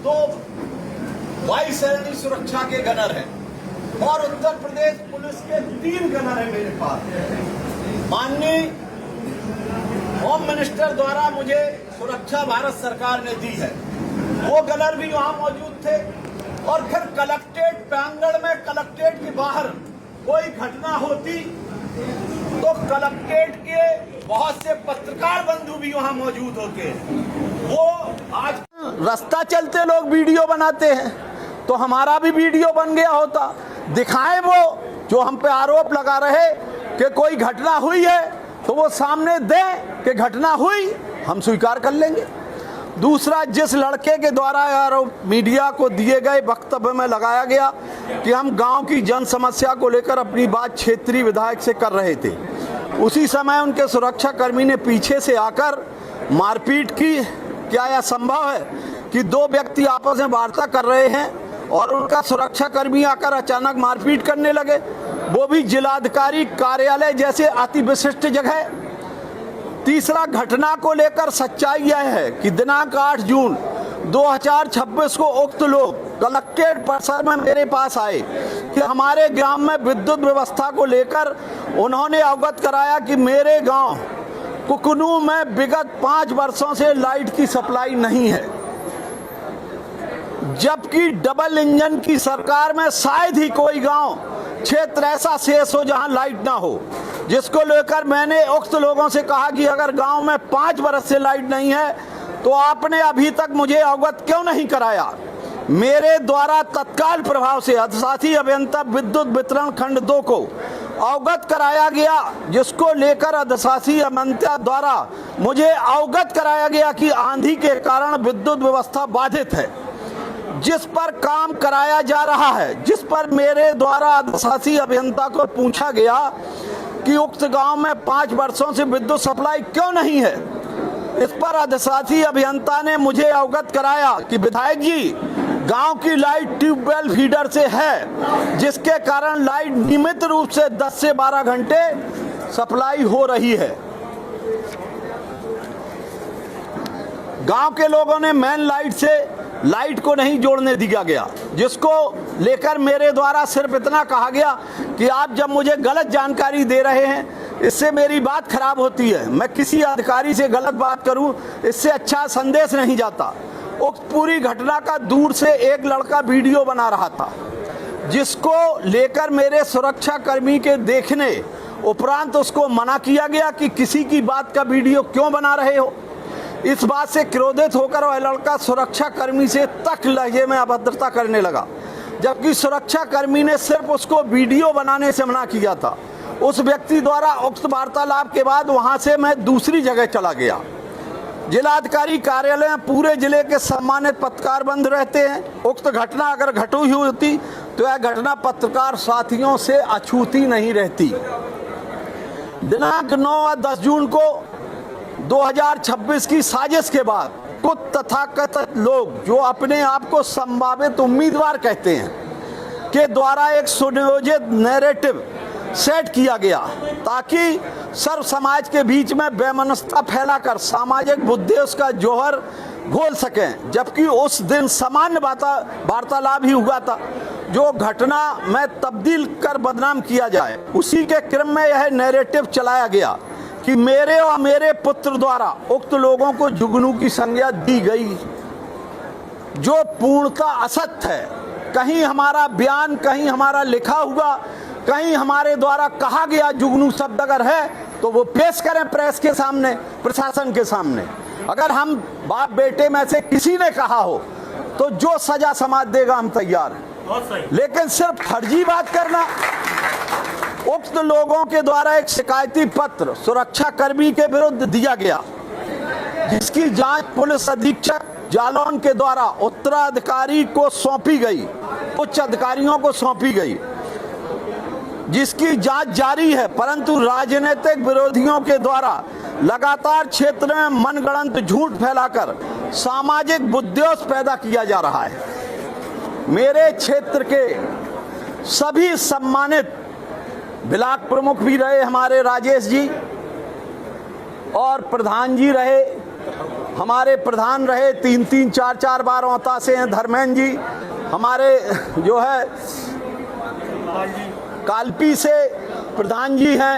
2 वायुसेना सुरक्षा के गनर हैं और उत्तर प्रदेश पुलिस के 3 गनर हैं मेरे पास। माननीय होम मिनिस्टर द्वारा मुझे सुरक्षा भारत सरकार ने दी है, वो गनर भी वहां मौजूद थे। और फिर कलेक्ट्रेट प्रांगण में, कलेक्ट्रेट के बाहर कोई घटना होती तो कलेक्ट्रेट के बहुत से पत्रकार बंधु भी वहां मौजूद होते हैं। वो आज रास्ता चलते लोग वीडियो बनाते हैं, तो हमारा भी वीडियो बन गया होता। दिखाएं वो जो हम पे आरोप लगा रहे कि कोई घटना हुई है, तो वो सामने दें कि घटना हुई, हम स्वीकार कर लेंगे। दूसरा, जिस लड़के के द्वारा आरोप मीडिया को दिए गए वक्तव्य में लगाया गया कि हम गांव की जन समस्या को लेकर अपनी बात क्षेत्रीय विधायक से कर रहे थे, उसी समय उनके सुरक्षा कर्मी ने पीछे से आकर मारपीट की। क्या यह संभव है कि 2 व्यक्ति आपस में वार्ता कर रहे हैं और उनका सुरक्षा कर्मी आकर अचानक मारपीट करने लगे, वो भी जिलाधिकारी कार्यालय जैसे अति विशिष्ट जगह। तीसरा, घटना को लेकर सच्चाई यह है कि दिनांक 8 जून 2026 को उक्त लोग कलेक्ट्रेट परिसर में मेरे पास आए कि हमारे ग्राम में विद्युत व्यवस्था को लेकर उन्होंने अवगत कराया कि मेरे गांव कुकनू में विगत 5 वर्षों से लाइट की सप्लाई नहीं है, जबकि डबल इंजन की सरकार में शायद ही कोई गांव क्षेत्र ऐसा शेष हो जहां लाइट ना हो। जिसको लेकर मैंने उक्त लोगों से कहा कि अगर गांव में 5 वर्ष से लाइट नहीं है तो आपने अभी तक मुझे अवगत क्यों नहीं कराया। मेरे द्वारा तत्काल प्रभाव से अधिशासी अभियंता विद्युत वितरण खंड 2 को अवगत कराया गया, जिसको लेकर अधिशासी अभियंता द्वारा मुझे अवगत कराया गया कि आंधी के कारण विद्युत व्यवस्था बाधित है, जिस पर काम कराया जा रहा है। जिस पर मेरे द्वारा अधिशासी अभियंता को पूछा गया कि उक्त गांव में 5 वर्षों से विद्युत सप्लाई क्यों नहीं है। इस पर अधिशासी अभियंता ने मुझे अवगत कराया कि विधायक जी, गांव की लाइट ट्यूबवेल फीडर से है, जिसके कारण लाइट नियमित रूप से 10 से 12 घंटे सप्लाई हो रही है। गांव के लोगों ने मेन लाइट से लाइट को नहीं जोड़ने दिया गया, जिसको लेकर मेरे द्वारा सिर्फ इतना कहा गया कि आप जब मुझे गलत जानकारी दे रहे हैं, इससे मेरी बात खराब होती है। मैं किसी अधिकारी से गलत बात करूं, इससे अच्छा संदेश नहीं जाता। उक्त पूरी घटना का दूर से एक लड़का वीडियो बना रहा था, जिसको लेकर मेरे सुरक्षा कर्मी के देखने उपरांत उसको मना किया गया कि किसी की बात का वीडियो क्यों बना रहे हो। इस बात से क्रोधित होकर वह लड़का सुरक्षा कर्मी से तक लहजे में अभद्रता करने लगा, जबकि सुरक्षा कर्मी ने सिर्फ उसको वीडियो बनाने से मना किया था। उस व्यक्ति द्वारा उक्त वार्तालाप के बाद वहां से मैं दूसरी जगह चला गया। जिलाधिकारी कार्यालय में पूरे जिले के सम्मानित पत्रकार बंद रहते हैं। उक्त घटना अगर घटी हुई होती तो यह घटना पत्रकार साथियों से अछूती नहीं रहती। दिनांक 9 और 10 जून को 2026 की साजिश के बाद कुछ तथाकथित लोग जो अपने आप को संभावित उम्मीदवार कहते हैं के द्वारा एक सुनियोजित नैरेटिव सेट किया गया, ताकि सर्व समाज के बीच में बेमनस्ता फैलाकर सामाजिक बुद्धि उसका जौहर घोल सकें। जबकि उस दिन सामान्य वार्तालाप ही हुआ था, जो घटना में तब्दील कर बदनाम किया जाए। उसी के क्रम में यह नैरेटिव चलाया गया कि मेरे और मेरे पुत्र द्वारा उक्त लोगों को जुगनू की संज्ञा दी गई, जो पूर्णतः असत्य है। कहीं हमारा बयान, कहीं हमारा लिखा हुआ, कहीं हमारे द्वारा कहा गया जुगनू शब्द अगर है तो वो पेश करें प्रेस के सामने, प्रशासन के सामने। अगर हम बाप बेटे में से किसी ने कहा हो तो जो सजा समाज देगा हम तैयार हैं, लेकिन सिर्फ फर्जी बात करना। उक्त लोगों के द्वारा एक शिकायती पत्र सुरक्षा कर्मी के विरुद्ध दिया गया, जिसकी जांच पुलिस अधीक्षक जालौन के द्वारा उत्तराधिकारी को सौंपी गई, उच्च अधिकारियों को सौंपी गई, जिसकी जांच जारी है। परंतु राजनीतिक विरोधियों के द्वारा लगातार क्षेत्र में मनगढ़ंत झूठ फैलाकर सामाजिक बुद्धोस पैदा किया जा रहा है। मेरे क्षेत्र के सभी सम्मानित ब्लॉक प्रमुख भी रहे हमारे राजेश जी, और प्रधान जी रहे, हमारे प्रधान रहे 3-3, 4-4 बार औता से हैं धर्मेंद्र जी, हमारे जो है कालपी से प्रधान जी हैं,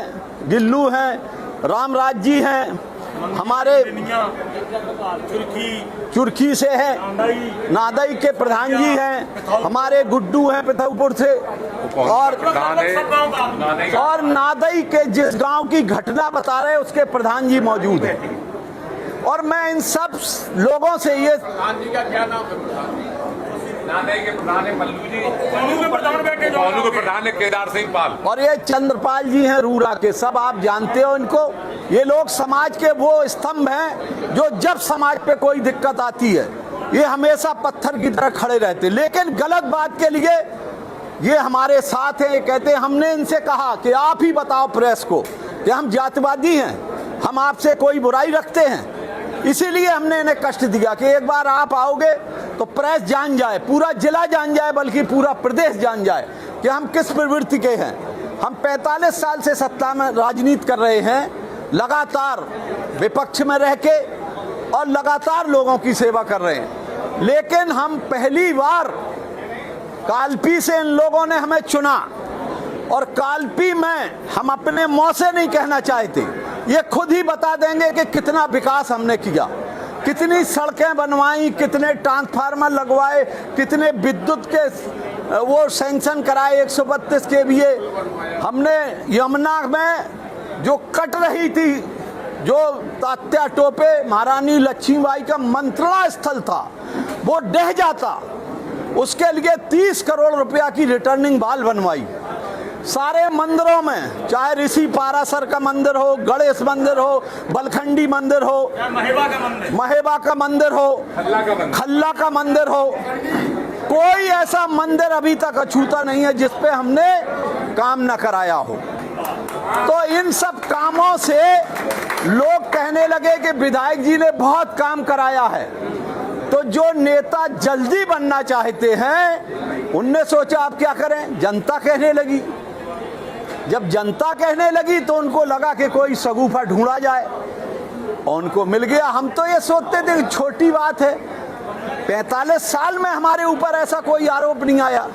गिल्लू हैं, रामराज जी हैं, हमारे चुरखी से हैं, नादई के प्रधान जी हैं, हमारे गुड्डू हैं पिथौपुर से, और नादई के जिस गांव की घटना बता रहे उसके प्रधान जी मौजूद हैं। और मैं इन सब लोगों से ये नादई के प्रधान है मल्लू जी, मौलू के प्रधान है केदार सिंह पाल, और ये चंद्रपाल जी हैं रूरा के, सब आप जानते हो इनको। ये लोग समाज के वो स्तंभ हैं जो जब समाज पे कोई दिक्कत आती है ये हमेशा पत्थर की तरह खड़े रहते, लेकिन गलत बात के लिए ये हमारे साथ हैं। ये कहते हैं, हमने इनसे कहा कि आप ही बताओ प्रेस को कि हम जातिवादी हैं, हम आपसे कोई बुराई रखते हैं, इसीलिए हमने इन्हें कष्ट दिया कि एक बार आप आओगे तो प्रेस जान जाए, पूरा जिला जान जाए, बल्कि पूरा प्रदेश जान जाए कि हम किस प्रवृत्ति के हैं। हम 45 साल से सत्ता में राजनीति कर रहे हैं, लगातार विपक्ष में रह के और लगातार लोगों की सेवा कर रहे हैं, लेकिन हम पहली बार कालपी से इन लोगों ने हमें चुना, और कालपी में हम अपने मुंह से नहीं कहना चाहते, ये खुद ही बता देंगे कि कितना विकास हमने किया, कितनी सड़कें बनवाई, कितने ट्रांसफार्मर लगवाए, कितने विद्युत के वो सैंक्शन कराए 132 केवीए। हमने यमुना में जो कट रही थी, जो तात्या टोपे महारानी लक्ष्मीबाई का मंत्रणा स्थल था वो ढह जाता, उसके लिए 30 करोड़ रुपया की रिटर्निंग वॉल बनवाई। सारे मंदिरों में, चाहे ऋषि पारासर का मंदिर हो, गणेश मंदिर हो, बलखंडी मंदिर हो, महेबा का मंदिर हो, खल्ला का मंदिर हो, कोई ऐसा मंदिर अभी तक अछूता नहीं है जिस पे हमने काम न कराया हो। तो इन सब कामों से लोग कहने लगे कि विधायक जी ने बहुत काम कराया है। तो जो नेता जल्दी बनना चाहते हैं उनने सोचा आप क्या करें, जनता कहने लगी। जब जनता कहने लगी तो उनको लगा कि कोई सगुफा ढूंढा जाए, और उनको मिल गया। हम तो ये सोचते थे छोटी बात है, 45 साल में हमारे ऊपर ऐसा कोई आरोप नहीं आया,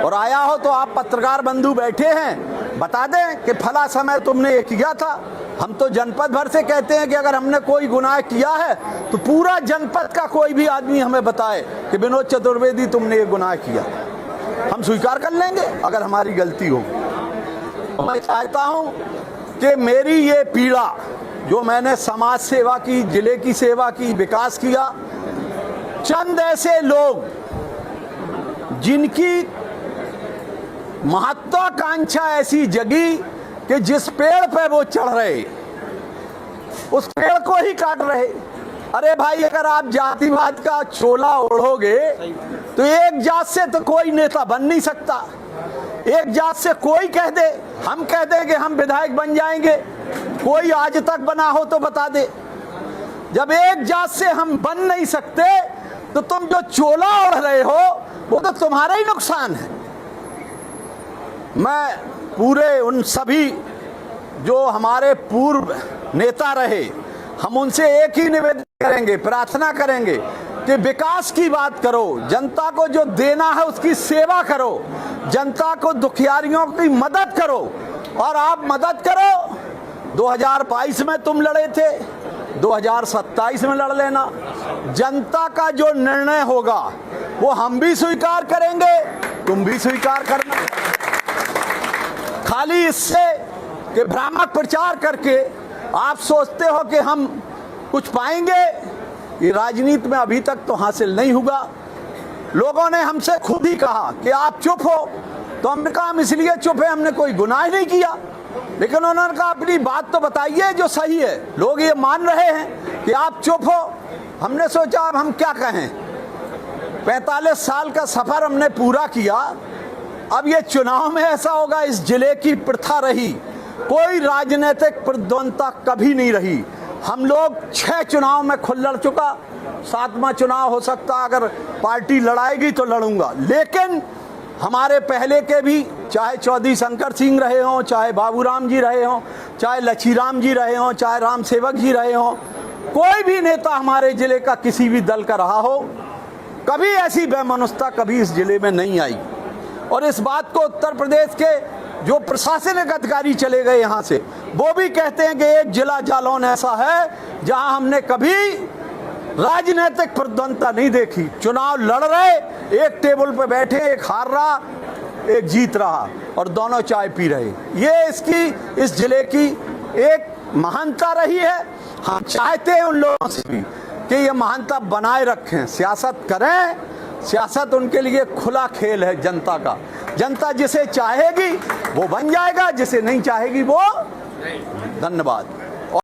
और आया हो तो आप पत्रकार बंधु बैठे हैं, बता दें कि फला समय तुमने ये किया था। हम तो जनपद भर से कहते हैं कि अगर हमने कोई गुनाह किया है तो पूरा जनपद का कोई भी आदमी हमें बताए कि विनोद चतुर्वेदी तुमने ये गुनाह किया, हम स्वीकार कर लेंगे अगर हमारी गलती हो। मैं चाहता हूं कि मेरी ये पीड़ा, जो मैंने समाज सेवा की, जिले की सेवा की, विकास किया, चंद ऐसे लोग जिनकी महत्वाकांक्षा ऐसी जगी कि जिस पेड़ पे वो चढ़ रहे उस पेड़ को ही काट रहे। अरे भाई, अगर आप जातिवाद का चोला ओढ़ोगे तो एक जात से तो कोई नेता बन नहीं सकता। एक जात से कोई कह दे, हम कह दे कि हम विधायक बन जाएंगे, कोई आज तक बना हो तो बता दे। जब एक जात से हम बन नहीं सकते तो तुम जो चोला ओढ़ रहे हो वो तो तुम्हारा ही नुकसान है। मैं पूरे उन सभी जो हमारे पूर्व नेता रहे, हम उनसे एक ही निवेदन करेंगे, प्रार्थना करेंगे कि विकास की बात करो, जनता को जो देना है उसकी सेवा करो, जनता को दुखियारियों की मदद करो। और आप मदद करो, 2022 में तुम लड़े थे, 2027 में लड़ लेना। जनता का जो निर्णय होगा वो हम भी स्वीकार करेंगे, तुम भी स्वीकार करना। खाली इससे कि भ्रामक प्रचार करके आप सोचते हो कि हम कुछ पाएंगे, ये राजनीति में अभी तक तो हासिल नहीं हुआ। लोगों ने हमसे खुद ही कहा कि आप चुप हो, तो हमने कहा हम इसलिए चुप है, हमने कोई गुनाह नहीं किया। लेकिन उन्होंने कहा अपनी बात तो बताइए जो सही है। लोग ये मान रहे हैं कि आप चुप हो। हमने सोचा अब हम क्या कहें, 45 साल का सफर हमने पूरा किया, अब ये चुनाव में ऐसा होगा। इस जिले की प्रथा रही, कोई राजनीतिक प्रतिद्वंद्विता कभी नहीं रही। हम लोग 6 चुनाव में खुद लड़ चुका, 7वां चुनाव हो सकता, अगर पार्टी लड़ाएगी तो लड़ूंगा। लेकिन हमारे पहले के भी, चाहे चौधरी शंकर सिंह रहे हों, चाहे बाबूराम जी रहे हों, चाहे लच्छीराम जी रहे हों, चाहे राम सेवक जी रहे हों, कोई भी नेता हमारे जिले का किसी भी दल का रहा हो, कभी ऐसी बेमनुष्यता कभी इस जिले में नहीं आई। और इस बात को उत्तर प्रदेश के जो प्रशासनिक अधिकारी चले गए यहाँ से, वो भी कहते हैं कि एक जिला जालौन ऐसा है जहां हमने कभी राजनीतिक प्रद्वंदता नहीं देखी। चुनाव लड़ रहे, एक टेबल पर बैठे, एक हार रहा, एक जीत रहा और दोनों चाय पी रहे। ये इसकी इस जिले की एक महानता रही है। हम चाहते हैं उन लोगों से भी कि ये महानता बनाए रखें, सियासत करें। सियासत उनके लिए खुला खेल है जनता का। जनता जिसे चाहेगी वो बन जाएगा, जिसे नहीं चाहेगी वो। धन्यवाद।